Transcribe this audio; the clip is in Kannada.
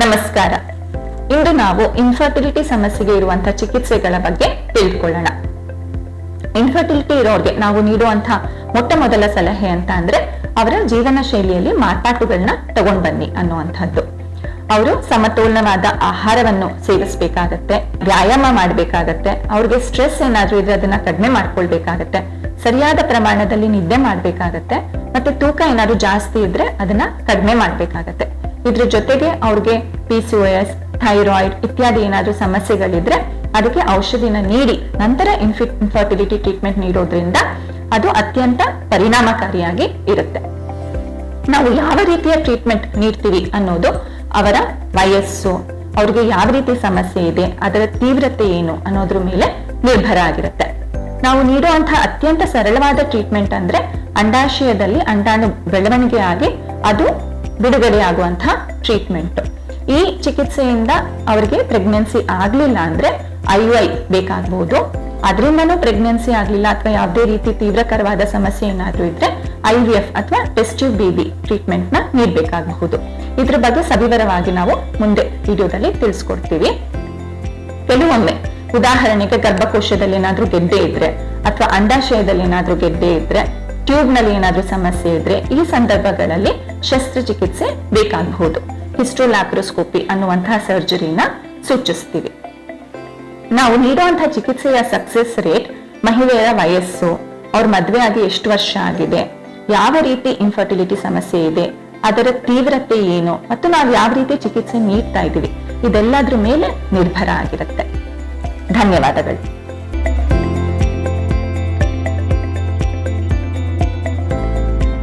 ನಮಸ್ಕಾರ. ಇಂದು ನಾವು ಇನ್ಫರ್ಟಿಲಿಟಿ ಸಮಸ್ಯೆಗೆ ಇರುವಂತಹ ಚಿಕಿತ್ಸೆಗಳ ಬಗ್ಗೆ ತಿಳ್ಕೊಳ್ಳೋಣ. ಇನ್ಫರ್ಟಿಲಿಟಿ ಇರೋರಿಗೆ ನಾವು ನೀಡುವಂತಹ ಮೊಟ್ಟ ಮೊದಲ ಸಲಹೆ ಅಂತ ಅಂದ್ರೆ ಅವರ ಜೀವನ ಶೈಲಿಯಲ್ಲಿ ಮಾರ್ಪಾಟುಗಳನ್ನ ತಗೊಂಡ್ ಬನ್ನಿ ಅನ್ನುವಂಥದ್ದು. ಅವರು ಸಮತೋಲನವಾದ ಆಹಾರವನ್ನು ಸೇವಿಸಬೇಕಾಗತ್ತೆ, ವ್ಯಾಯಾಮ ಮಾಡ್ಬೇಕಾಗತ್ತೆ, ಅವ್ರಿಗೆ ಸ್ಟ್ರೆಸ್ ಏನಾದ್ರೂ ಇದ್ರೆ ಅದನ್ನ ಕಡಿಮೆ ಮಾಡ್ಕೊಳ್ಬೇಕಾಗತ್ತೆ, ಸರಿಯಾದ ಪ್ರಮಾಣದಲ್ಲಿ ನಿದ್ದೆ ಮಾಡ್ಬೇಕಾಗತ್ತೆ, ಮತ್ತೆ ತೂಕ ಏನಾದ್ರು ಜಾಸ್ತಿ ಇದ್ರೆ ಅದನ್ನ ಕಡಿಮೆ ಮಾಡ್ಬೇಕಾಗತ್ತೆ. ಇದ್ರ ಜೊತೆಗೆ ಅವ್ರಿಗೆ PCOS, ಥೈರಾಯ್ಡ್ ಇತ್ಯಾದಿ ಏನಾದ್ರೂ ಸಮಸ್ಯೆಗಳಿದ್ರೆ ಅದಕ್ಕೆ ಔಷಧಿನ ನೀಡಿ ನಂತರ ಇನ್ಫರ್ಟಿಲಿಟಿ ಟ್ರೀಟ್ಮೆಂಟ್ ನೀಡೋದ್ರಿಂದ ಅದು ಅತ್ಯಂತ ಪರಿಣಾಮಕಾರಿಯಾಗಿ ಇರುತ್ತೆ. ನಾವು ಯಾವ ರೀತಿಯ ಟ್ರೀಟ್ಮೆಂಟ್ ನೀಡ್ತೀವಿ ಅನ್ನೋದು ಅವರ ವಯಸ್ಸು, ಅವ್ರಿಗೆ ಯಾವ ರೀತಿ ಸಮಸ್ಯೆ ಇದೆ, ಅದರ ತೀವ್ರತೆ ಏನು ಅನ್ನೋದ್ರ ಮೇಲೆ ನಿರ್ಭರ ಆಗಿರುತ್ತೆ. ನಾವು ನೀಡುವಂತಹ ಅತ್ಯಂತ ಸರಳವಾದ ಟ್ರೀಟ್ಮೆಂಟ್ ಅಂದ್ರೆ ಅಂಡಾಶಯದಲ್ಲಿ ಅಂಡಾಣು ಬೆಳವಣಿಗೆ ಆಗಿ ಅದು ಬಿಡುಗಡೆ ಆಗುವಂತಹ ಟ್ರೀಟ್ಮೆಂಟ್. ಈ ಚಿಕಿತ್ಸೆಯಿಂದ ಅವರಿಗೆ ಪ್ರೆಗ್ನೆನ್ಸಿ ಆಗ್ಲಿಲ್ಲ ಅಂದ್ರೆ IUI ಬೇಕಾಗಬಹುದು. ಅದರಿಂದನೂ ಪ್ರೆಗ್ನೆನ್ಸಿ ಆಗ್ಲಿಲ್ಲ ಅಥವಾ ಯಾವುದೇ ರೀತಿ ತೀವ್ರಕರವಾದ ಸಮಸ್ಯೆ ಏನಾದ್ರೂ ಇದ್ರೆ IVF ಅಥವಾ ಟೆಸ್ಟ್ ಟ್ಯೂಬ್ ಬೇಬಿ ಟ್ರೀಟ್ಮೆಂಟ್ ನ ನೀಡಬೇಕಾಗಬಹುದು. ಇದ್ರ ಬಗ್ಗೆ ಸವಿವರವಾಗಿ ನಾವು ಮುಂದೆ ವಿಡಿಯೋದಲ್ಲಿ ತಿಳಿಸ್ಕೊಡ್ತೀವಿ. ಕೆಲವೊಮ್ಮೆ ಉದಾಹರಣೆಗೆ ಗರ್ಭಕೋಶದಲ್ಲಿ ಏನಾದ್ರೂ ಗೆಡ್ಡೆ ಇದ್ರೆ ಅಥವಾ ಅಂಡಾಶಯದಲ್ಲಿ ಏನಾದ್ರೂ ಗೆಡ್ಡೆ ಇದ್ರೆ, ಟ್ಯೂಬ್ ನಲ್ಲಿ ಏನಾದ್ರೂ ಸಮಸ್ಯೆ ಇದ್ರೆ ಈ ಸಂದರ್ಭಗಳಲ್ಲಿ ಶಸ್ತ್ರಚಿಕಿತ್ಸೆ ಬೇಕಾಗಬಹುದು. ಹಿಸ್ಟೋಲ್ಯಾಪ್ರೋಸ್ಕೋಪಿ ಅನ್ನುವಂತಹ ಸರ್ಜರಿನ ಸೂಚಿಸ್ತೀವಿ. ನಾವು ನೀಡುವಂತಹ ಚಿಕಿತ್ಸೆಯ ಸಕ್ಸೆಸ್ ರೇಟ್, ಮಹಿಳೆಯರ ವಯಸ್ಸು, ಅವ್ರ ಮದ್ವೆ ಆಗಿ ಎಷ್ಟು ವರ್ಷ ಆಗಿದೆ, ಯಾವ ರೀತಿ ಇನ್ಫರ್ಟಿಲಿಟಿ ಸಮಸ್ಯೆ ಇದೆ, ಅದರ ತೀವ್ರತೆ ಏನು ಮತ್ತು ನಾವು ಯಾವ ರೀತಿ ಚಿಕಿತ್ಸೆ ನೀಡ್ತಾ ಇದ್ದೀವಿ, ಇದೆಲ್ಲದ್ರ ಮೇಲೆ ನಿರ್ಭರ ಆಗಿರುತ್ತೆ. ಧನ್ಯವಾದಗಳು.